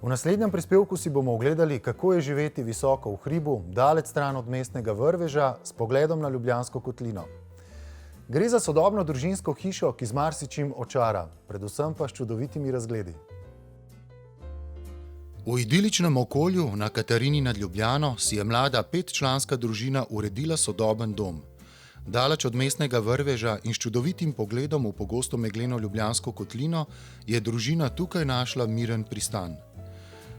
V naslednjem prispevku si bomo ogledali, kako je živeti visoko v hribu, daleč stran od mestnega vrveža, s pogledom na Ljubljansko kotlino. Gre za sodobno družinsko hišo, ki z marsičim očara, predvsem pa s čudovitimi razgledi. V idiličnem okolju na Katarini nad Ljubljano si je mlada 5-članska družina uredila sodoben dom. Daleč od mestnega vrveža in s čudovitim pogledom v pogosto megleno Ljubljansko kotlino je družina tukaj našla miren pristan.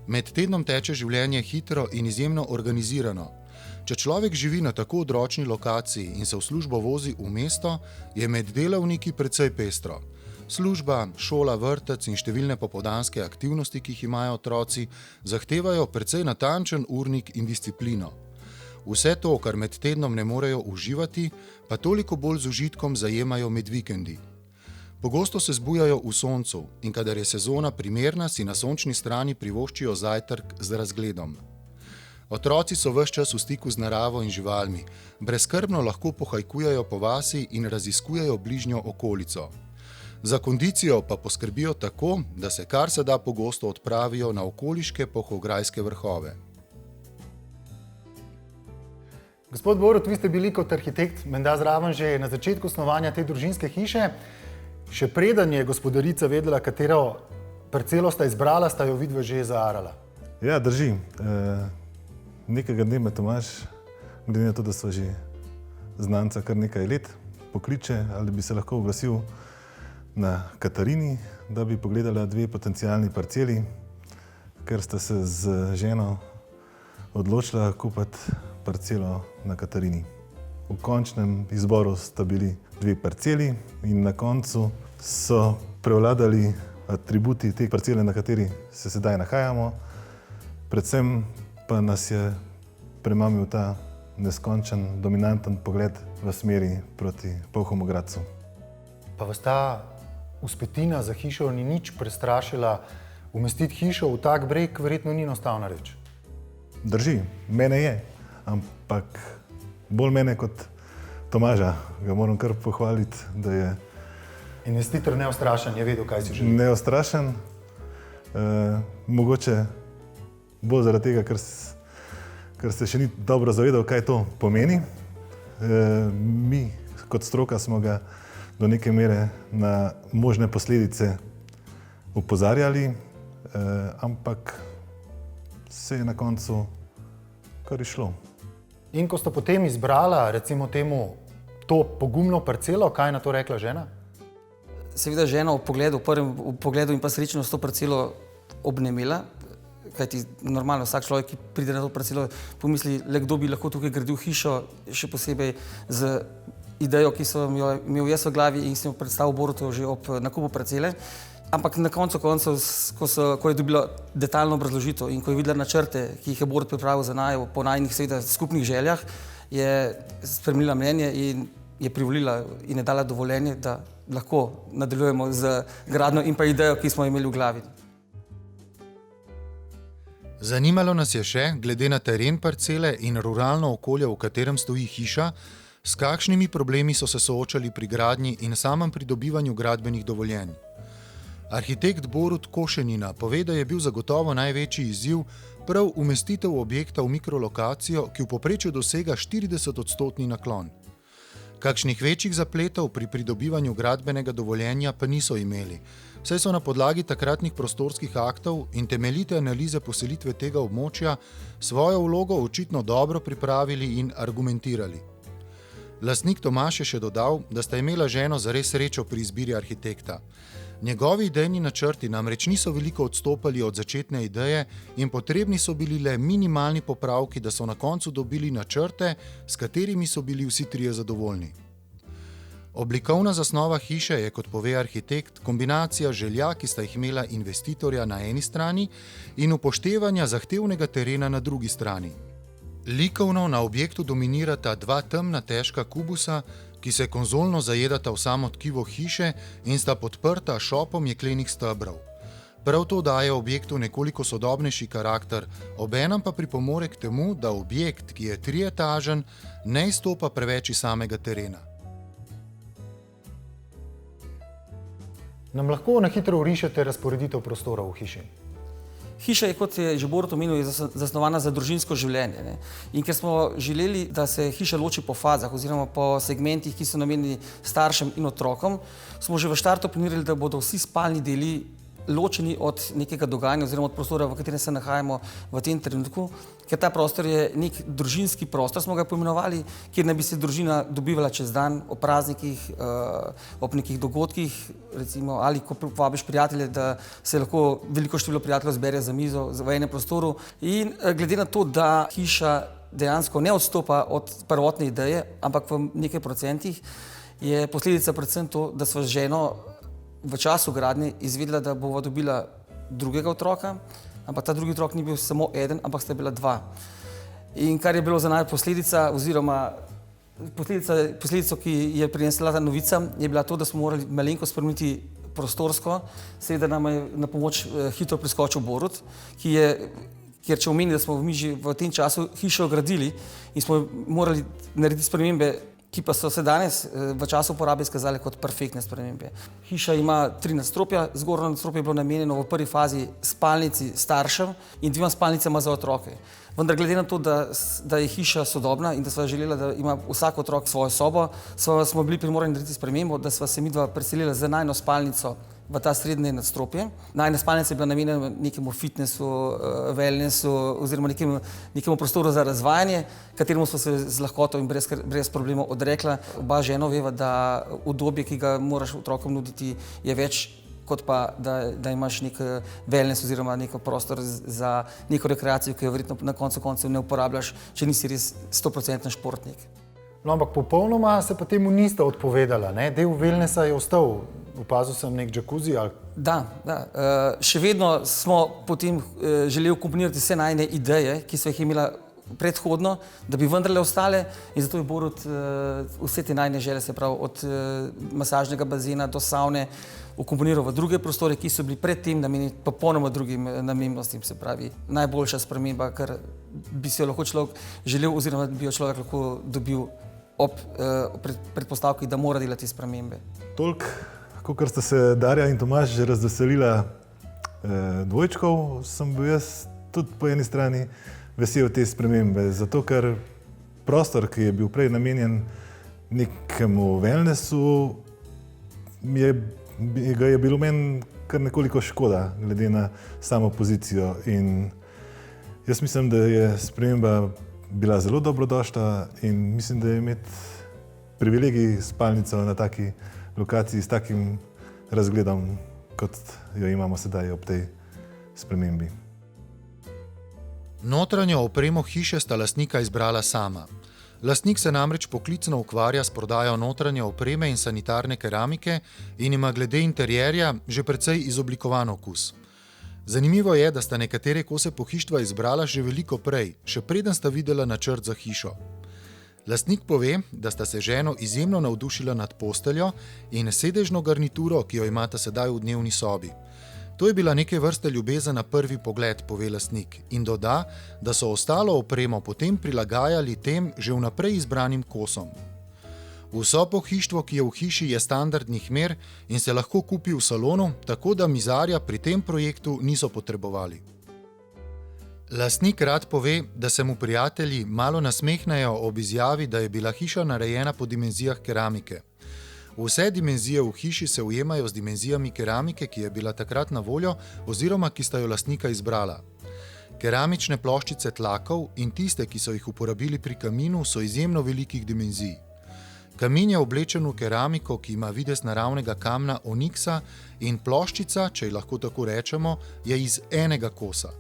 Med tednom teče življenje hitro in izjemno organizirano. Če človek živi na tako odročni lokaciji in se v službo vozi v mesto, je med delavniki precej pestro. Služba, šola, vrtec in številne popoldanske aktivnosti, ki jih imajo otroci, zahtevajo precej natančen urnik in disciplino. Vse to, kar med tednom ne morejo uživati, pa toliko bolj z užitkom zajemajo med vikendi. Pogosto se zbujajo v soncu in kadar je sezona primerna, si na sončni strani privoščijo zajtrk z razgledom. Otroci so ves čas v stiku z naravo in živalmi, brezskrbno lahko pohajkujejo po vasi in raziskujejo bližnjo okolico. Za kondicijo pa poskrbijo tako, da se kar se da pogosto odpravijo na okoliške Polhograjske vrhove. Gospod Borut, vi ste bili kot arhitekt menda zraven že na začetku snovanja te družinske hiše. Še preden je gospodarica vedela, katero parcelo sta izbrala, sta jo vidva že zaarala. Ja, drži. Nekega dne me Tomaž, glede na to, da so že znanca kar nekaj let, pokliče, ali bi se lahko oglasil na Katarini, da bi pogledala 2 potencialni parceli, ker sta se z ženo odločila kupiti parcelo na Katarini. V končnem izboru sta bili 2 parceli in na koncu so prevladali atributi te parcele, na kateri se sedaj nahajamo. Predvsem pa nas je premamil ta neskončen, dominanten pogled v smeri proti Polhom Gradcu. Pa vas ta vzpetina za hišo ni nič prestrašila? Umestiti hišo v tak breg verjetno ni enostavna reč. Drži, mene je, ampak bolj mene kot Tomaža. Ga moram kar pohvaliti, da je investitor neustrašen, je vedel, kaj si želi. Neustrašen, mogoče bolj zaradi tega, ker se še ni dobro zavedal, kaj to pomeni. Mi kot stroka smo ga do neke mere na možne posledice opozarjali, ampak se je na koncu kar išlo. In ko sta potem izbrala, recimo temu, to pogumno parcelo, kaj je na to rekla žena? Seveda žena v pogledu in pa srečno s to parcelo obnemela, kajti normalno vsak človek, ki pride na to parcelo, pomisli, le kdo bi lahko tukaj gradil hišo, še posebej z idejo, ki sem jo imel jaz v glavi in sem jo predstavil Borutu že ob nakupu parcele. Ampak na koncu koncev, ko je dobila detaljno obrazložitev in ko je videla načrte, ki jih je Borut pripravil za naju po najinih seveda skupnih željah, je spremenila mnenje in je privolila in je dala dovoljenje, da lahko nadaljujemo z gradnjo in pa idejo, ki smo imeli v glavi. Zanimalo nas je še, glede na teren parcele in ruralno okolje, v katerem stoji hiša, s kakšnimi problemi so se soočali pri gradnji in samem pridobivanju gradbenih dovoljenj. Arhitekt Borut Košenina pove, da je bil zagotovo največji izziv prav umestitev objekta v mikrolokacijo, ki v povprečju dosega 40% naklon. Kakšnih večjih zapletov pri pridobivanju gradbenega dovoljenja pa niso imeli, saj so na podlagi takratnih prostorskih aktov in temeljite analize poselitve tega območja svojo vlogo očitno dobro pripravili in argumentirali. Lastnik Tomaž je še dodal, da sta imela ženo zares srečo pri izbiri arhitekta. Njegovi idejni načrti namreč niso veliko odstopali od začetne ideje in potrebni so bili le minimalni popravki, da so na koncu dobili načrte, s katerimi so bili vsi trije zadovoljni. Oblikovna zasnova hiše je, kot pove arhitekt, kombinacija želja, ki sta jih imela investitorja na eni strani in upoštevanja zahtevnega terena na drugi strani. Likovno na objektu dominirata 2 temna težka kubusa, ki se konzolno zajedata v samo tkivo hiše in sta podprta šopom jeklenih stebrov. Prav to daje objektu nekoliko sodobnejši karakter, obenem pa pripomore k temu, da objekt, ki je 3-etažen, ne izstopa preveč iz samega terena. Nam lahko na hitro orišete razporeditev prostora v hiši? Hiša je, kot je že Borut omenil, zasnovana za družinsko življenje. Ne? In ker smo želeli, da se hiša loči po fazah oziroma po segmentih, ki so namenjeni staršem in otrokom, smo že v štartu planirali, da bodo vsi spalni deli ločeni od nekega dogajanja oziroma od prostora, v katerem se nahajamo v tem trenutku, ker ta prostor je nek družinski prostor, smo ga poimenovali, kjer naj bi se družina dobivala čez dan, ob praznikih, ob nekih dogodkih, recimo, ali ko povabiš prijatelje, da se lahko veliko število prijateljev zbere za mizo v enem prostoru. In glede na to, da hiša dejansko ne odstopa od prvotne ideje, ampak v nekaj procentih, je posledica predvsem to, da sva z ženo v času gradnje izvedela, da bova dobila drugega otroka, ampak ta drugi otrok ni bil samo eden, ampak sta bila dva. In kar je bilo za naj posledica, oziroma posledico, ki je prinesla ta novica, je bila to, da smo morali malenkost spremeniti prostorsko. Seveda nam je na pomoč hitro priskočil Borut, ker če omeni, da smo mi že v tem času hišo gradili in smo morali narediti spremembe, ki pa so se danes v času uporabe izkazale kot perfektne spremembe. Hiša ima 3 nadstropja, zgornje nadstropje je bilo namenjeno v prvi fazi spalnici staršem in 2 spalnicama za otroke. Vendar glede na to, da je hiša sodobna in da sva želela, da ima vsak otrok svojo sobo, smo bili primorani narediti spremembo, da sva se midva preselila z najino spalnico v ta srednje nadstropje. Najina spalnica je bila namenjena nekemu fitnessu, wellnessu oziroma nekemu prostoru za razvajanje, kateremu smo se z lahkoto in brez problemov odrekla. Oba ženo veva, da udobje, ki ga moraš otrokom nuditi, je več kot pa, da imaš nek wellness oziroma nek prostor za neko rekreacijo, ki jo verjetno na koncu koncev ne uporabljaš, če nisi res 100% športnik. No, ampak popolnoma se pa temu niste odpovedala, ne? Del wellnessa je ostal. Opazil sem nek jacuzzi ali... Da. Še vedno smo potem želeli kombinirati vse najine ideje, ki so jih imela predhodno, da bi vendarle ostale, in zato je Borut vse te najine želje, se pravi od masažnega bazena do savne, ukomponiral v druge prostore, ki so bili predtem namenjeni popolnoma drugim namembnostim, se pravi najboljša sprememba, kar bi si jo lahko človek želel oziroma bi jo človek lahko dobil ob predpostavki, da mora delati spremembe. Toliko, kot sta se Darja in Tomaž že razveselila dvojčkov, sem bil jaz tudi po eni strani vesel te spremembe, zato ker prostor, ki je bil prej namenjen nekemu wellnessu, ga je bilo meni kar nekoliko škoda, glede na samo pozicijo. In jaz mislim, da je sprememba bila zelo dobrodošla in mislim, da je imeti privilegij spalnico na taki lokaciji s takim razgledom, kot jo imamo sedaj ob tej spremembi. Notranjo opremo hiše sta lastnika izbrala sama. Lastnik se namreč poklicno ukvarja s prodajo notranje opreme in sanitarne keramike in ima glede interierja že precej izoblikovan okus. Zanimivo je, da sta nekatere kose pohištva izbrala že veliko prej, še preden sta videla načrt za hišo. Lastnik pove, da sta se ženo izjemno navdušila nad posteljo in sedežno garnituro, ki jo imata sedaj v dnevni sobi. To je bila neke vrste ljubezen na prvi pogled, pove lastnik, in doda, da so ostalo opremo potem prilagajali tem že vnaprej izbranim kosom. Vso pohištvo, ki je v hiši, je standardnih mer in se lahko kupi v salonu, tako da mizarja pri tem projektu niso potrebovali. Lastnik rad pove, da se mu prijatelji malo nasmehnejo ob izjavi, da je bila hiša narejena po dimenzijah keramike. Vse dimenzije v hiši se ujemajo z dimenzijami keramike, ki je bila takrat na voljo oziroma ki sta jo lastnika izbrala. Keramične ploščice tlakov in tiste, ki so jih uporabili pri kaminu, so izjemno velikih dimenzij. Kamin je oblečen v keramiko, ki ima videz naravnega kamna oniksa, in ploščica, če ji lahko tako rečemo, je iz enega kosa.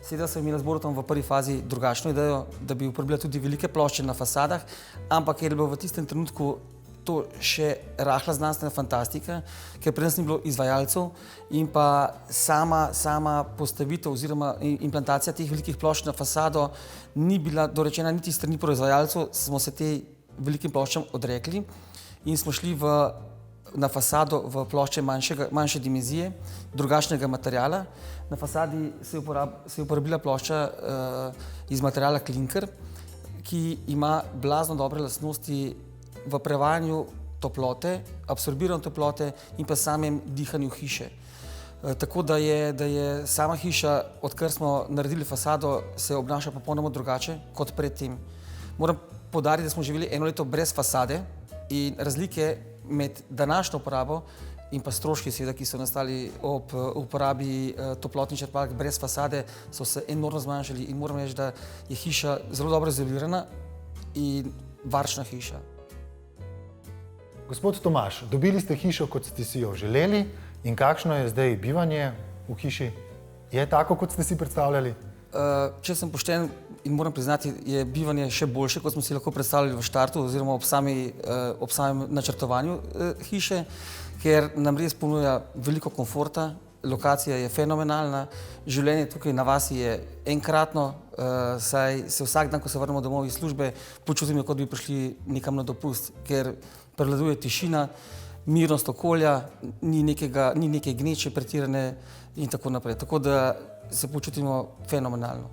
Seveda sem imela z Borutom v prvi fazi drugačno idejo, da bi uporabila tudi velike plošče na fasadah, ampak ker je bilo v tistem trenutku to še rahla znanstvena fantastika, ker pri nas ni bilo izvajalcev in pa sama postavitev oziroma implantacija teh velikih plošč na fasado ni bila dorečena niti strani proizvajalcev, smo se te velikim ploščam odrekli in smo šli na fasado v plošče manjše dimenzije, drugačnega materiala. Na fasadi se je uporabila plošča iz materiala klinker, ki ima blazno dobre lastnosti v prevajanju toplote, absorbiranju toplote in pa samem dihanju hiše. Tako da je sama hiša, odkar smo naredili fasado, se obnaša popolnoma drugače kot predtem. Moram poudariti, da smo živeli eno leto brez fasade in razlike med današnjo uporabo in pa stroški, seveda, ki so nastali ob uporabi toplotnih črpalk brez fasade, so se enormno zmanjšali in moram reči, da je hiša zelo dobro izolirana in varčna hiša. Gospod Tomaž, dobili ste hišo, kot ste si jo želeli, in kakšno je zdaj bivanje v hiši? Je tako, kot ste si predstavljali? Če sem pošten in moram priznati, je bivanje še boljše, kot smo si lahko predstavljali v štartu oziroma ob samem načrtovanju hiše, ker nam res ponuja veliko komforta, lokacija je fenomenalna, življenje tukaj na vasi je enkratno, saj se vsak dan, ko se vrnemo domov iz službe, počutimo, kot bi prišli nekam na dopust, ker prevladuje tišina, mirnost okolja, ni neke gneče pretirane in tako naprej. Tako da se počutimo fenomenalno.